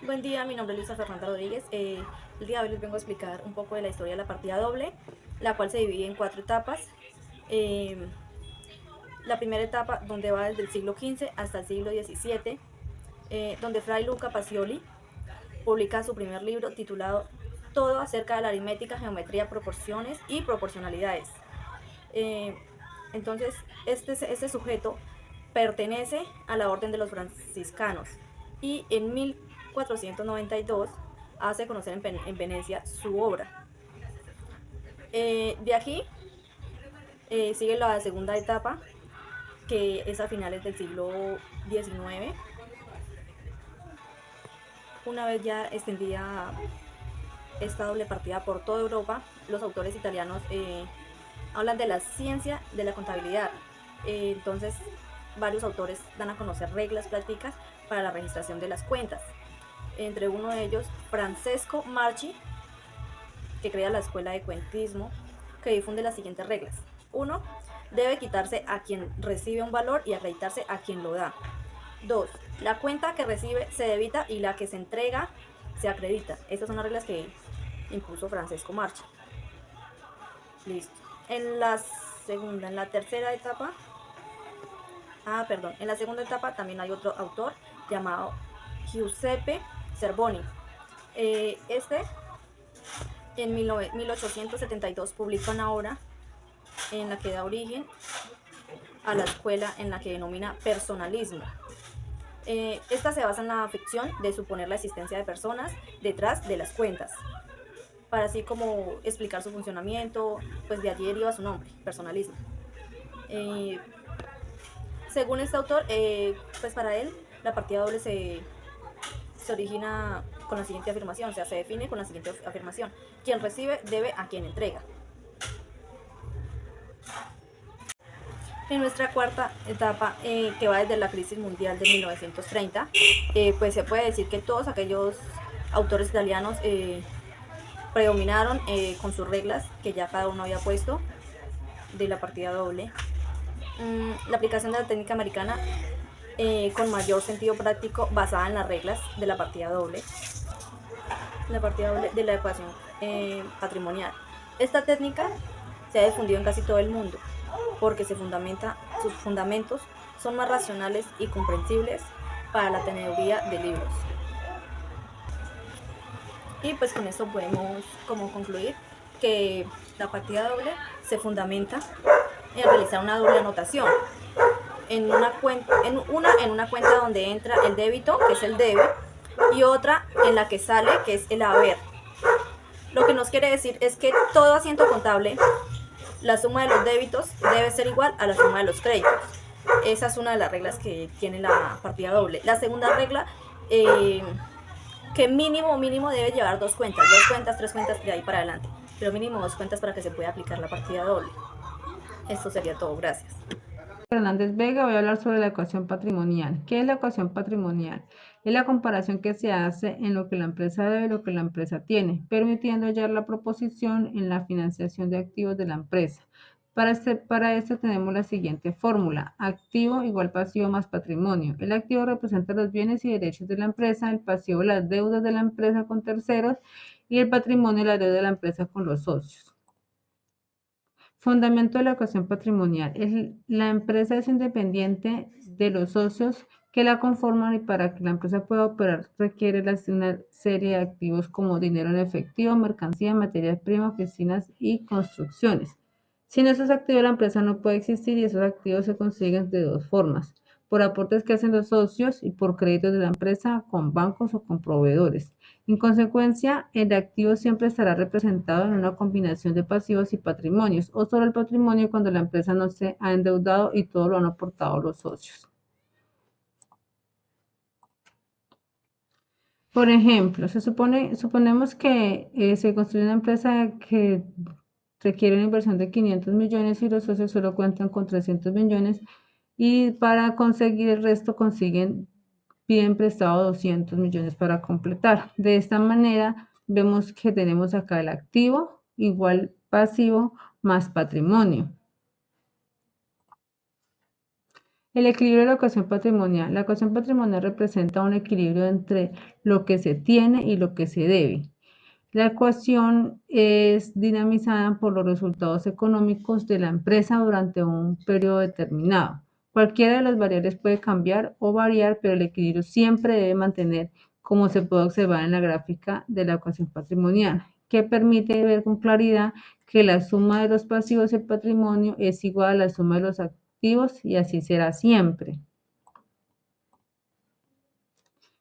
Buen día, mi nombre es Luisa Fernanda Rodríguez. El día de hoy les vengo a explicar un poco de la historia de la partida doble, la cual se divide en 4 etapas. Eh, la primera etapa, donde va desde el siglo XV hasta el siglo XVII, donde Fray Luca Pacioli publica su primer libro titulado Todo acerca de la aritmética, geometría, proporciones y proporcionalidades. Eh, entonces, este sujeto pertenece a la Orden de los Franciscanos y en 1492 hace conocer en Venecia su obra. De aquí sigue la segunda etapa, que es a finales del siglo XIX. Una vez ya extendida esta doble partida por toda Europa, los autores italianos hablan de la ciencia de la contabilidad. Entonces, varios autores dan a conocer reglas prácticas para la registración de las cuentas. Entre uno de ellos, Francesco Marchi, que crea la escuela de cuentismo, que difunde las siguientes reglas. 1. Debe quitarse a quien recibe un valor y acreditarse a quien lo da. 2. La cuenta que recibe se debita y la que se entrega se acredita. Estas son las reglas que impuso Francesco Marchi. Listo. En la tercera etapa, en la segunda etapa también hay otro autor llamado Giuseppe Cervoni. Este en 1872 publica una obra en la que da origen a la escuela en la que denomina personalismo. Esta se basa en la ficción de suponer la existencia de personas detrás de las cuentas, para así como explicar su funcionamiento, pues de allí deriva su nombre, personalismo. Según este autor, pues para él la partida doble se origina con la siguiente afirmación, o sea, se define con la siguiente afirmación: quien recibe debe a quien entrega. En nuestra cuarta etapa, que va desde la crisis mundial de 1930, pues se puede decir que todos aquellos autores italianos predominaron con sus reglas que ya cada uno había puesto de la partida doble. La aplicación de la técnica americana con mayor sentido práctico basada en las reglas de la partida doble de la ecuación patrimonial. Esta técnica se ha difundido en casi todo el mundo porque sus fundamentos son más racionales y comprensibles para la teneduría de libros. Y pues con esto podemos como concluir que la partida doble se fundamenta en realizar una doble anotación. En una cuenta donde entra el débito, que es el debe, y otra en la que sale, que es el haber. Lo que nos quiere decir es que todo asiento contable, la suma de los débitos debe ser igual a la suma de los créditos. Esa es una de las reglas que tiene la partida doble. La segunda regla, que mínimo debe llevar 2 cuentas, 2 cuentas, 3 cuentas de ahí para adelante, pero mínimo 2 cuentas para que se pueda aplicar la partida doble. Esto sería todo, gracias. Fernández Vega, voy a hablar sobre la ecuación patrimonial. ¿Qué es la ecuación patrimonial? Es la comparación que se hace en lo que la empresa debe y lo que la empresa tiene, permitiendo hallar la proposición en la financiación de activos de la empresa. Para este tenemos la siguiente fórmula: activo igual pasivo más patrimonio. El activo representa los bienes y derechos de la empresa, el pasivo las deudas de la empresa con terceros y el patrimonio la deuda de la empresa con los socios. Fundamento de la ecuación patrimonial. La empresa es independiente de los socios que la conforman, y para que la empresa pueda operar requiere una serie de activos como dinero en efectivo, mercancía, materia prima, oficinas y construcciones. Sin esos activos la empresa no puede existir, y esos activos se consiguen de dos formas: por aportes que hacen los socios y por créditos de la empresa con bancos o con proveedores. En consecuencia, el activo siempre estará representado en una combinación de pasivos y patrimonios, o solo el patrimonio cuando la empresa no se ha endeudado y todo lo han aportado los socios. Por ejemplo, suponemos que se construye una empresa que requiere una inversión de 500 millones y los socios solo cuentan con 300 millones, y para conseguir el resto piden prestado 200 millones para completar. De esta manera vemos que tenemos acá el activo igual pasivo más patrimonio. El equilibrio de la ecuación patrimonial. La ecuación patrimonial representa un equilibrio entre lo que se tiene y lo que se debe. La ecuación es dinamizada por los resultados económicos de la empresa durante un periodo determinado. Cualquiera de las variables puede cambiar o variar, pero el equilibrio siempre debe mantener, como se puede observar en la gráfica de la ecuación patrimonial, que permite ver con claridad que la suma de los pasivos y el patrimonio es igual a la suma de los activos y así será siempre.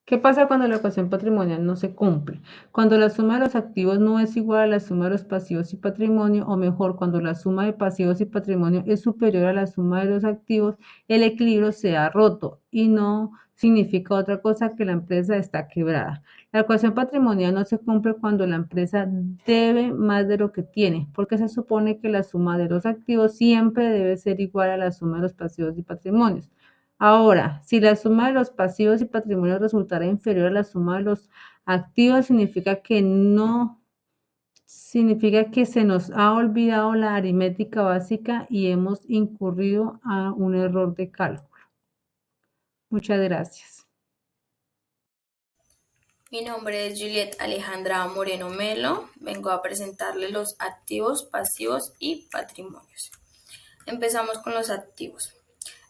¿Qué pasa cuando la ecuación patrimonial no se cumple? Cuando la suma de los activos no es igual a la suma de los pasivos y patrimonio, o mejor, cuando la suma de pasivos y patrimonio es superior a la suma de los activos, el equilibrio se ha roto y no significa otra cosa que la empresa está quebrada. La ecuación patrimonial no se cumple cuando la empresa debe más de lo que tiene, porque se supone que la suma de los activos siempre debe ser igual a la suma de los pasivos y patrimonios. Ahora, si la suma de los pasivos y patrimonio resultara inferior a la suma de los activos, significa que se nos ha olvidado la aritmética básica y hemos incurrido a un error de cálculo. Muchas gracias. Mi nombre es Juliet Alejandra Moreno Melo. Vengo a presentarles los activos, pasivos y patrimonios. Empezamos con los activos.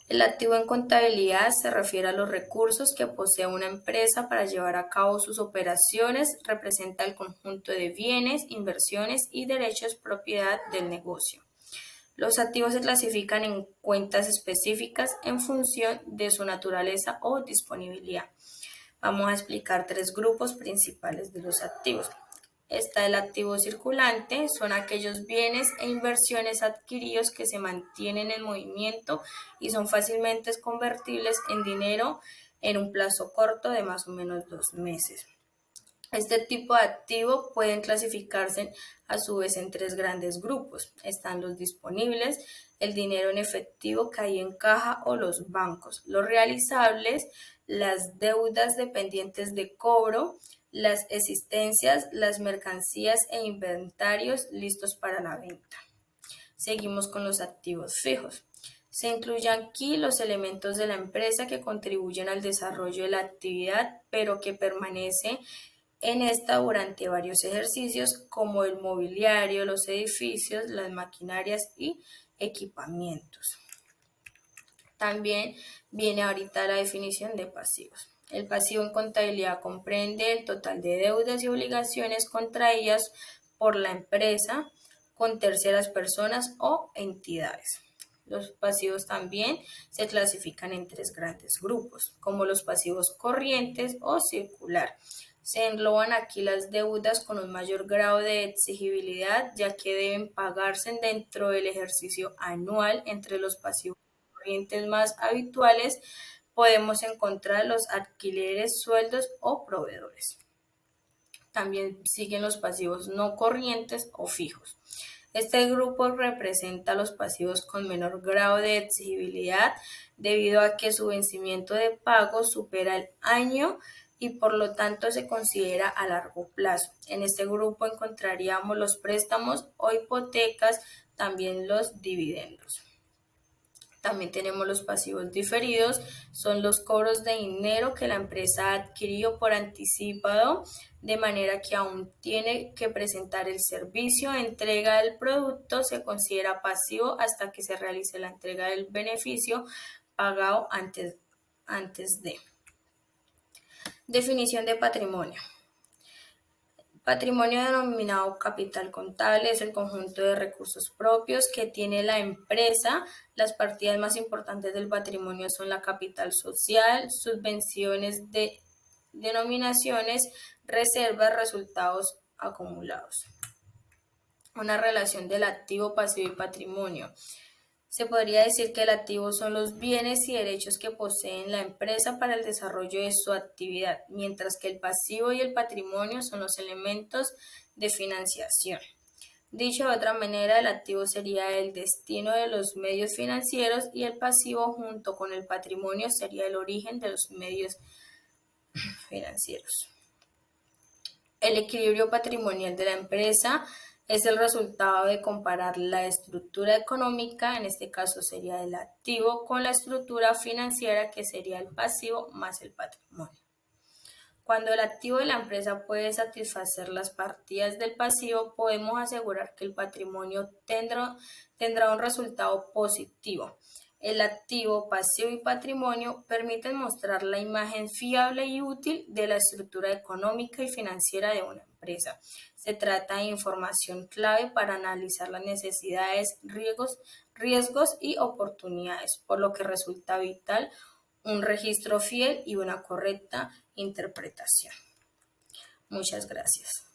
El activo en contabilidad se refiere a los recursos que posee una empresa para llevar a cabo sus operaciones, representa el conjunto de bienes, inversiones y derechos propiedad del negocio. Los activos se clasifican en cuentas específicas en función de su naturaleza o disponibilidad. Vamos a explicar tres grupos principales de los activos. Está el activo circulante, son aquellos bienes e inversiones adquiridos que se mantienen en movimiento y son fácilmente convertibles en dinero en un plazo corto de más o menos 2 meses. Este tipo de activo pueden clasificarse a su vez en tres grandes grupos. Están los disponibles, el dinero en efectivo que hay en caja o los bancos, los realizables, las deudas dependientes de cobro, las existencias, las mercancías e inventarios listos para la venta. Seguimos con los activos fijos. Se incluyen aquí los elementos de la empresa que contribuyen al desarrollo de la actividad, pero que permanece en esta durante varios ejercicios como el mobiliario, los edificios, las maquinarias y equipamientos. También viene ahorita la definición de pasivos. El pasivo en contabilidad comprende el total de deudas y obligaciones contraídas por la empresa con terceras personas o entidades. Los pasivos también se clasifican en tres grandes grupos, como los pasivos corrientes o circular. Se engloban aquí las deudas con un mayor grado de exigibilidad, ya que deben pagarse dentro del ejercicio anual. Entre los pasivos corrientes más habituales podemos encontrar los alquileres, sueldos o proveedores. También siguen los pasivos no corrientes o fijos. Este grupo representa los pasivos con menor grado de exigibilidad debido a que su vencimiento de pago supera el año y por lo tanto se considera a largo plazo. En este grupo encontraríamos los préstamos o hipotecas, también los dividendos. También tenemos los pasivos diferidos, son los cobros de dinero que la empresa adquirió por anticipado, de manera que aún tiene que presentar el servicio de entrega del producto, se considera pasivo hasta que se realice la entrega del beneficio pagado antes de. Definición de patrimonio. Patrimonio denominado capital contable es el conjunto de recursos propios que tiene la empresa. Las partidas más importantes del patrimonio son la capital social, subvenciones de denominaciones, reservas, resultados acumulados. Una relación del activo, pasivo y patrimonio. Se podría decir que el activo son los bienes y derechos que posee la empresa para el desarrollo de su actividad, mientras que el pasivo y el patrimonio son los elementos de financiación. Dicho de otra manera, el activo sería el destino de los medios financieros y el pasivo junto con el patrimonio sería el origen de los medios financieros. El equilibrio patrimonial de la empresa Es el resultado de comparar la estructura económica, en este caso sería el activo, con la estructura financiera, que sería el pasivo más el patrimonio. Cuando el activo de la empresa puede satisfacer las partidas del pasivo, podemos asegurar que el patrimonio tendrá un resultado positivo. El activo, pasivo y patrimonio permiten mostrar la imagen fiable y útil de la estructura económica y financiera de una empresa. Se trata de información clave para analizar las necesidades, riesgos y oportunidades, por lo que resulta vital un registro fiel y una correcta interpretación. Muchas gracias.